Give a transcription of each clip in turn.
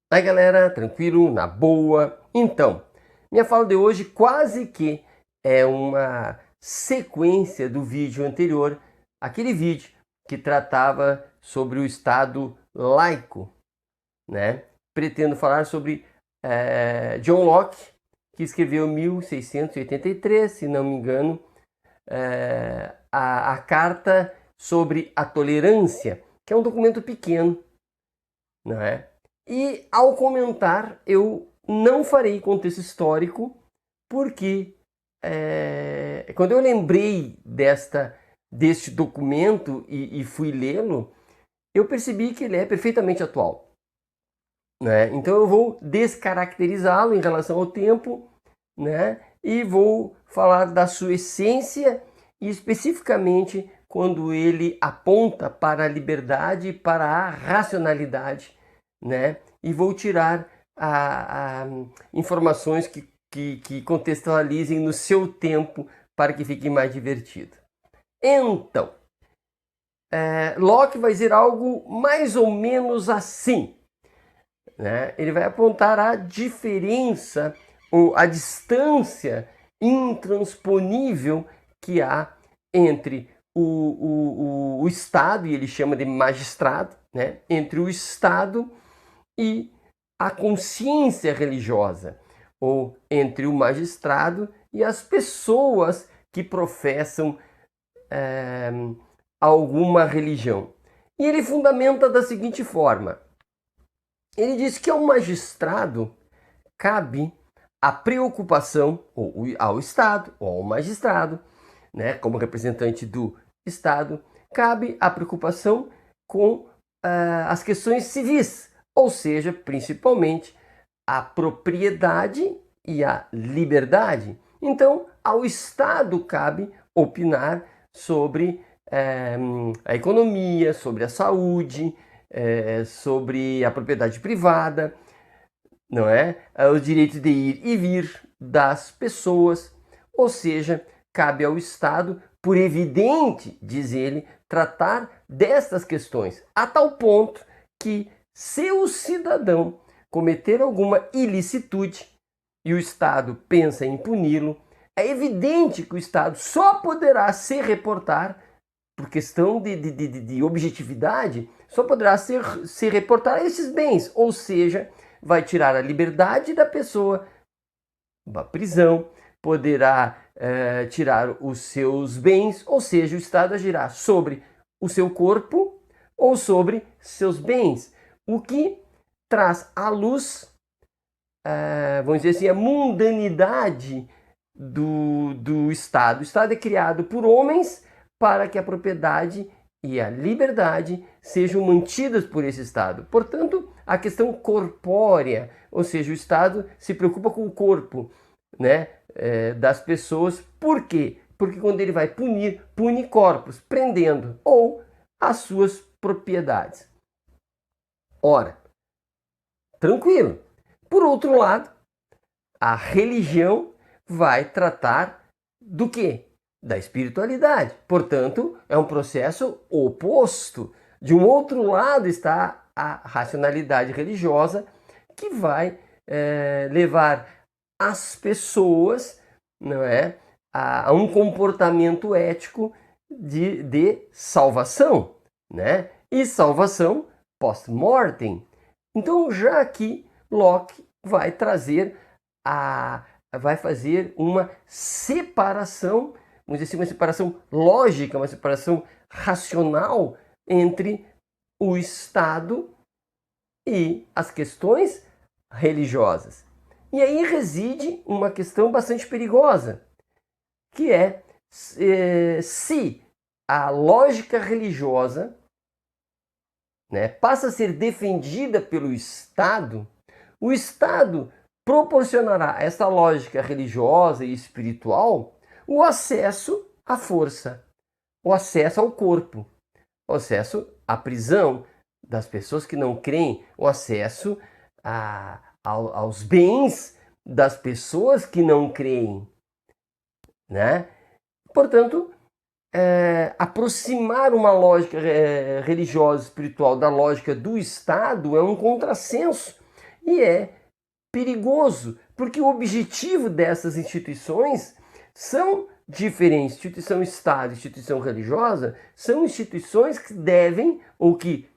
Aí galera, tranquilo, na boa? Então, minha fala de hoje quase que é uma sequência do vídeo anterior, aquele vídeo que tratava sobre o Estado laico, né? Pretendo falar sobre John Locke, que escreveu em 1683, se não me engano, a Carta sobre a Tolerância, que é um documento pequeno, não é? E ao comentar, eu não farei contexto histórico, porque quando eu lembrei deste documento e fui lê-lo, eu percebi que ele é perfeitamente atual, né? Então eu vou descaracterizá-lo em relação ao tempo, né? E vou falar da sua essência e especificamente quando ele aponta para a liberdade e para a racionalidade, né? E vou tirar informações que contextualizem no seu tempo para que fique mais divertido. Então, Locke vai dizer algo mais ou menos assim, né? Ele vai apontar a diferença ou a distância intransponível que há entre o Estado, e ele chama de magistrado, né? Entre o Estado e a consciência religiosa, ou entre o magistrado e as pessoas que professam alguma religião. E ele fundamenta da seguinte forma: ele diz que ao magistrado cabe a preocupação, ou ao Estado, ou ao magistrado, né, como representante do Estado, cabe a preocupação com as questões civis, ou seja, principalmente a propriedade e a liberdade. Então, ao Estado cabe opinar sobre a economia, sobre a saúde, sobre a propriedade privada, não é? Os direitos de ir e vir das pessoas, ou seja, cabe ao Estado, por evidente, diz ele, tratar destas questões, a tal ponto que, se o cidadão cometer alguma ilicitude e o Estado pensa em puni-lo, é evidente que o Estado só poderá se reportar, por questão de objetividade, só poderá se reportar esses bens, ou seja, vai tirar a liberdade da pessoa, uma prisão, poderá tirar os seus bens, ou seja, o Estado agirá sobre o seu corpo ou sobre seus bens, o que traz à luz, vamos dizer assim, a mundanidade do Estado. O Estado é criado por homens para que a propriedade e a liberdade sejam mantidas por esse Estado. Portanto, a questão corpórea, ou seja, o Estado se preocupa com o corpo, né, das pessoas. Por quê? Porque quando ele vai punir, pune corpos, prendendo ou as suas propriedades. Ora, tranquilo. Por outro lado, a religião vai tratar do quê? Da espiritualidade. Portanto, é um processo oposto. De um outro lado está a racionalidade religiosa, que vai levar as pessoas, não é, a um comportamento ético de salvação, né? E salvação post-mortem. Então, já aqui, Locke vai trazer vai fazer uma separação, vamos dizer assim, uma separação lógica, uma separação racional entre o Estado e as questões religiosas. E aí reside uma questão bastante perigosa, que é se a lógica religiosa, né, passa a ser defendida pelo Estado, o Estado proporcionará a essa lógica religiosa e espiritual o acesso à força, o acesso ao corpo, o acesso à prisão das pessoas que não creem, o acesso aos bens das pessoas que não creem, né? Portanto, aproximar uma lógica religiosa espiritual da lógica do Estado é um contrassenso. E é perigoso, porque o objetivo dessas instituições são diferentes. Instituição Estado, instituição religiosa, são instituições que devem, ou que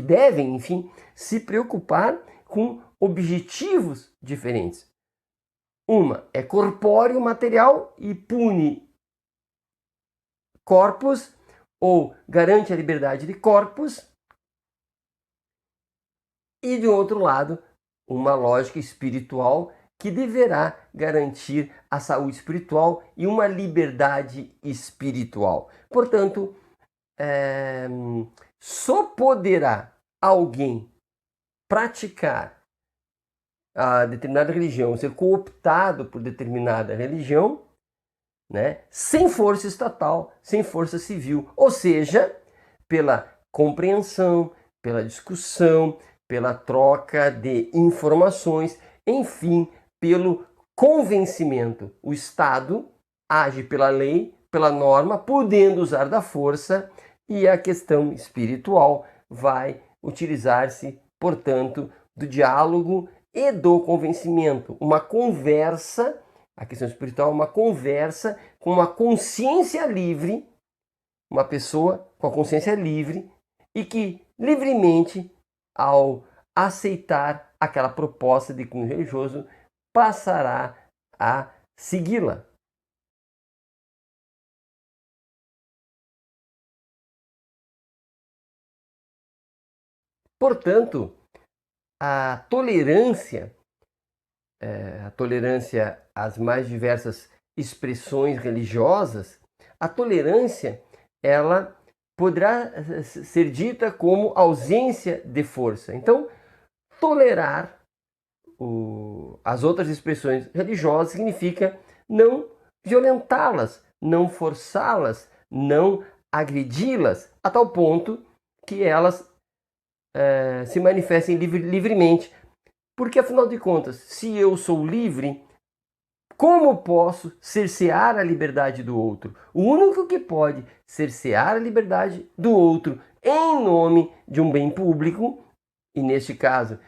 devem, enfim, se preocupar com objetivos diferentes. Uma é corpóreo, material, e pune corpos, ou garante a liberdade de corpos, e de outro lado, uma lógica espiritual que deverá garantir a saúde espiritual e uma liberdade espiritual. Portanto, só poderá alguém praticar a determinada religião, ser cooptado por determinada religião, né, sem força estatal, sem força civil, ou seja, pela compreensão, pela discussão, pela troca de informações, enfim, pelo convencimento. O Estado age pela lei, pela norma, podendo usar da força, e a questão espiritual vai utilizar-se, portanto, do diálogo e do convencimento. Uma conversa, a questão espiritual é uma conversa com uma consciência livre, uma pessoa com a consciência livre e que livremente, ao aceitar aquela proposta de cunho religioso, passará a segui-la. Portanto, a tolerância às mais diversas expressões religiosas, a tolerância, ela poderá ser dita como ausência de força. Então, tolerar as outras expressões religiosas significa não violentá-las, não forçá-las, não agredi-las, a tal ponto que elas se manifestem livremente. Porque, afinal de contas, se eu sou livre, como posso cercear a liberdade do outro? O único que pode cercear a liberdade do outro em nome de um bem público, e neste caso,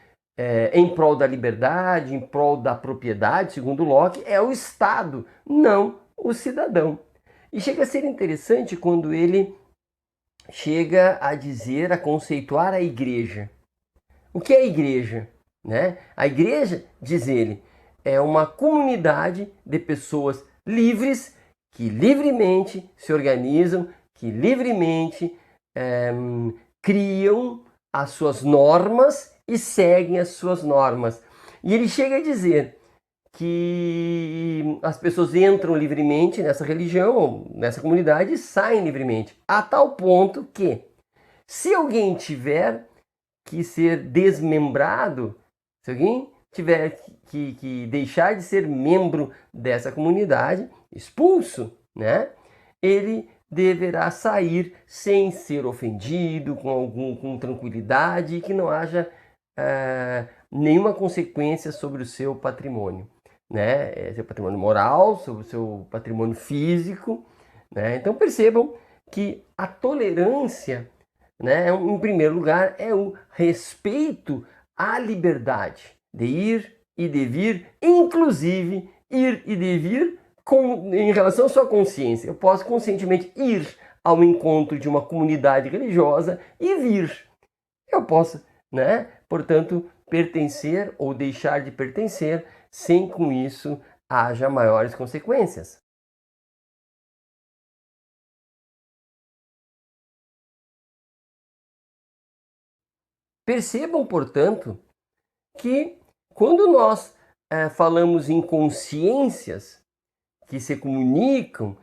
em prol da liberdade, em prol da propriedade, segundo Locke, é o Estado, não o cidadão. E chega a ser interessante quando ele chega a dizer, a conceituar a igreja. O que é a igreja? Né? A igreja, diz ele, é uma comunidade de pessoas livres que livremente se organizam, que livremente criam as suas normas e seguem as suas normas. E ele chega a dizer que as pessoas entram livremente nessa religião, nessa comunidade, e saem livremente, a tal ponto que, se alguém tiver que ser desmembrado, se alguém tiver que deixar de ser membro dessa comunidade, expulso, né, ele deverá sair sem ser ofendido, com tranquilidade, e que não haja nenhuma consequência sobre o seu patrimônio, né, seu patrimônio moral, sobre o seu patrimônio físico, né. Então percebam que a tolerância, né, em primeiro lugar, é o respeito à liberdade de ir e de vir, inclusive ir e de vir em relação à sua consciência. Eu posso conscientemente ir ao encontro de uma comunidade religiosa e vir. Eu posso, né, portanto, pertencer ou deixar de pertencer sem com isso haja maiores consequências. Percebam, portanto, que quando nós falamos em consciências que se comunicam,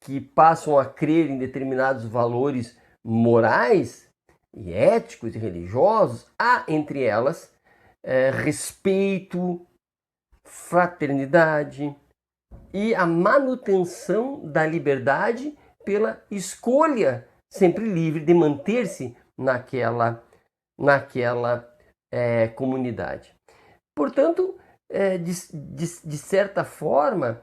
que passam a crer em determinados valores morais e éticos e religiosos, há entre elas respeito, fraternidade e a manutenção da liberdade pela escolha sempre livre de manter-se naquela comunidade. Portanto, de certa forma,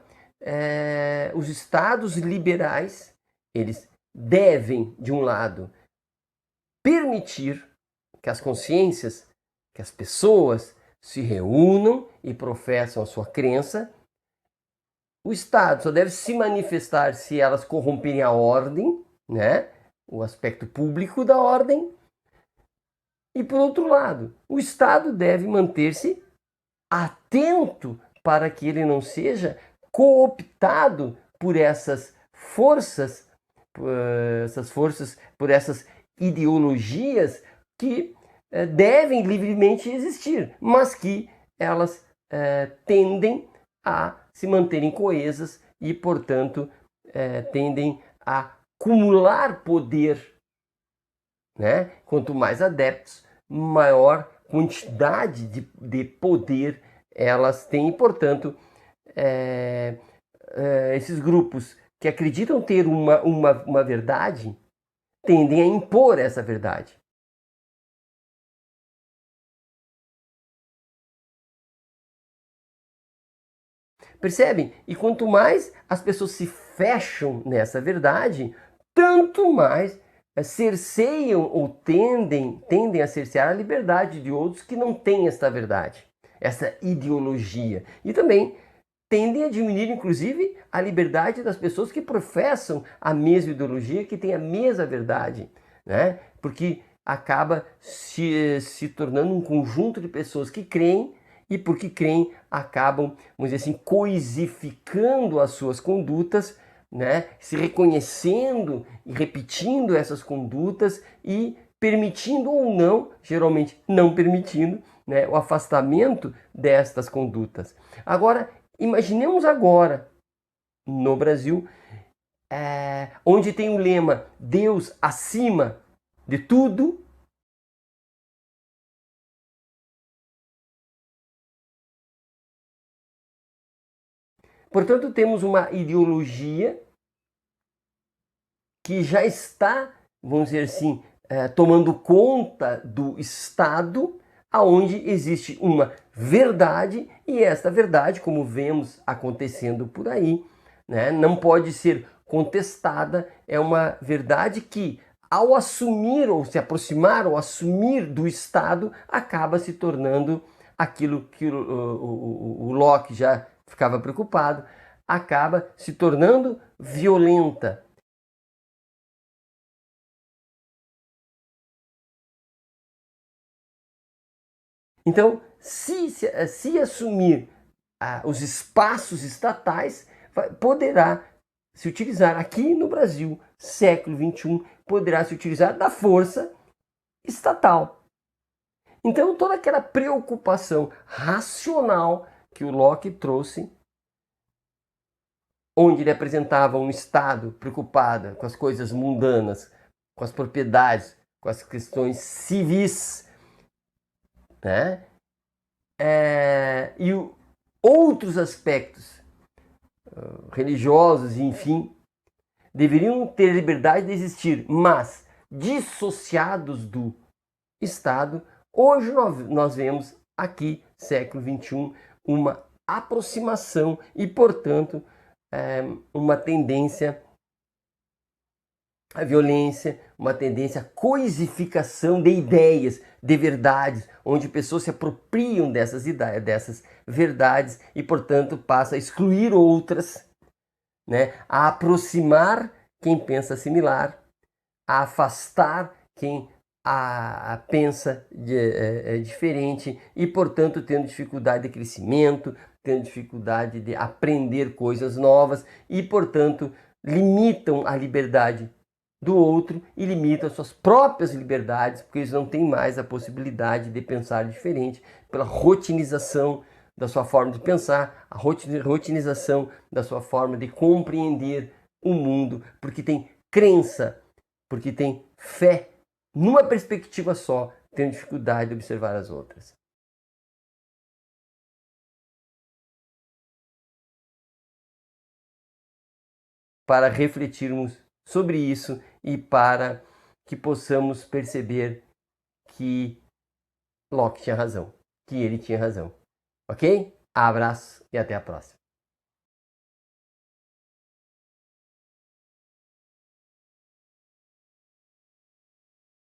os estados liberais, eles devem, de um lado, permitir que as consciências que as pessoas se reúnam e professam a sua crença. O Estado só deve se manifestar se elas corromperem a ordem, né? O aspecto público da ordem. E, por outro lado, o Estado deve manter-se atento para que ele não seja cooptado por essas forças, por essas ideologias que devem livremente existir, mas que elas tendem a se manterem coesas e, portanto, tendem a acumular poder, né? Quanto mais adeptos, maior quantidade de poder elas têm e, portanto, esses grupos que acreditam ter uma verdade tendem a impor essa verdade. Percebem? E quanto mais as pessoas se fecham nessa verdade, tanto mais cerceiam ou tendem a cercear a liberdade de outros que não têm esta verdade, essa ideologia. E também tendem a diminuir, inclusive, a liberdade das pessoas que professam a mesma ideologia, que têm a mesma verdade, né? Porque acaba se tornando um conjunto de pessoas que creem e, porque creem, acabam, vamos dizer assim, coisificando as suas condutas, né? Se reconhecendo e repetindo essas condutas e permitindo ou não, geralmente não permitindo, né, o afastamento destas condutas. Agora, imaginemos agora, no Brasil, onde tem o lema Deus acima de tudo. Portanto, temos uma ideologia que já está, vamos dizer assim, tomando conta do Estado, aonde existe uma verdade, e esta verdade, como vemos acontecendo por aí, né, não pode ser contestada, é uma verdade que, ao assumir ou se aproximar ou assumir do Estado, acaba se tornando aquilo que o Locke já ficava preocupado, acaba se tornando violenta. Então, se assumir os espaços estatais, poderá se utilizar aqui no Brasil, século XXI, poderá se utilizar da força estatal. Então, toda aquela preocupação racional que o Locke trouxe, onde ele apresentava um Estado preocupado com as coisas mundanas, com as propriedades, com as questões civis, né? E outros aspectos religiosos, enfim, deveriam ter liberdade de existir, mas dissociados do Estado. Hoje nós vemos aqui, século XXI, uma aproximação e, portanto, uma tendência à violência, uma tendência à coisificação de ideias, de verdades, onde pessoas se apropriam dessas ideias, dessas verdades e, portanto, passa a excluir outras, né? A aproximar quem pensa similar, a afastar quem pensa diferente e, portanto, tendo dificuldade de crescimento, tendo dificuldade de aprender coisas novas e, portanto, limitam a liberdade do outro e limitam as suas próprias liberdades, porque eles não têm mais a possibilidade de pensar diferente pela rotinização da sua forma de pensar, a rotinização da sua forma de compreender o mundo, porque tem crença, porque tem fé numa perspectiva só, tendo dificuldade de observar as outras. Para refletirmos sobre isso e para que possamos perceber que Locke tinha razão, que ele tinha razão. Ok? Abraço e até a próxima.